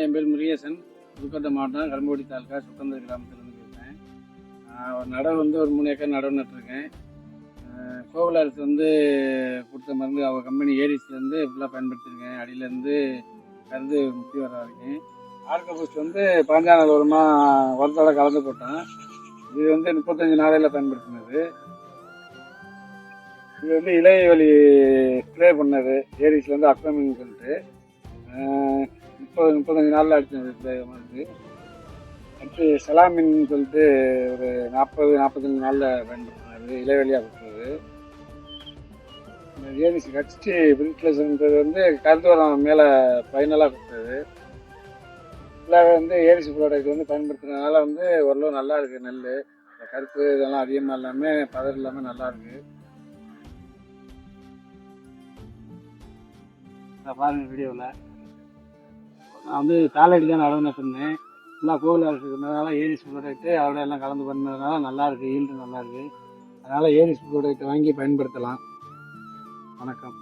என் பேர் முருகேசன். புதுக்கோட்டை மாவட்டம் கரும்புடி தாலுக்கா சுத்தந்தர் கிராமத்துலேருந்து பேசுகிறேன். ஒரு நடவு ஒரு 3 ஏக்கர் நடவு நட்டுருக்கேன். கோவில் அரசு கொடுத்த மருந்து அவங்க கம்பெனி ஏரிஸ்லேருந்து ஃபுல்லாக பயன்படுத்தியிருக்கேன். அடியிலேருந்து கருந்து முத்தி வர வரைக்கும். ஆர்கா பூஸ்ட் 15 நாள் உரத்தோட கலந்து போட்டேன். இது 35 நாளையில் பயன்படுத்தினது. இது இலைவெளி ஸ்ப்ரே பண்ணது ஏரிஸ்லேருந்து அக்வமின்னு சொல்லிட்டு 35 நாளில் அடிச்சது மருந்து. அடுத்து செலாமின்னு சொல்லிட்டு ஒரு 40-45 நாளில் பயன்படுத்தினது, இலைவெளியாக கொடுத்தது. இந்த ஏரிஸ் கடிச்சிட்டு பிரிட்லஸ்ன்றது கருந்தோரம் மேலே ஃபைனலாக கொடுத்தது. ஃபுல்லாகவே ஏரிஸ் ப்ராடக்ட் பயன்படுத்துறதுனால ஓரளவு நல்லா இருக்குது. நெல் கருப்பு இதெல்லாம் அதிகமாக இல்லாமல் பதர் இல்லாமல் நல்லா இருக்குது. பாருங்கள் வீடியோவில் நான் தாளடி தான் நடவு நட்டுருந்தேன். ஃபுல்லாக கோவில் அரசு இருந்ததுனால ஏரிஸ் ப்ராடக்ட்டு அதோட எல்லாம் கலந்து பண்ணதுனால நல்லாயிருக்கு, ஈல்டு நல்லாயிருக்கு. அதனால் ஏரிஸ் ப்ராடக்ட் வாங்கி பயன்படுத்தலாம். வணக்கம்.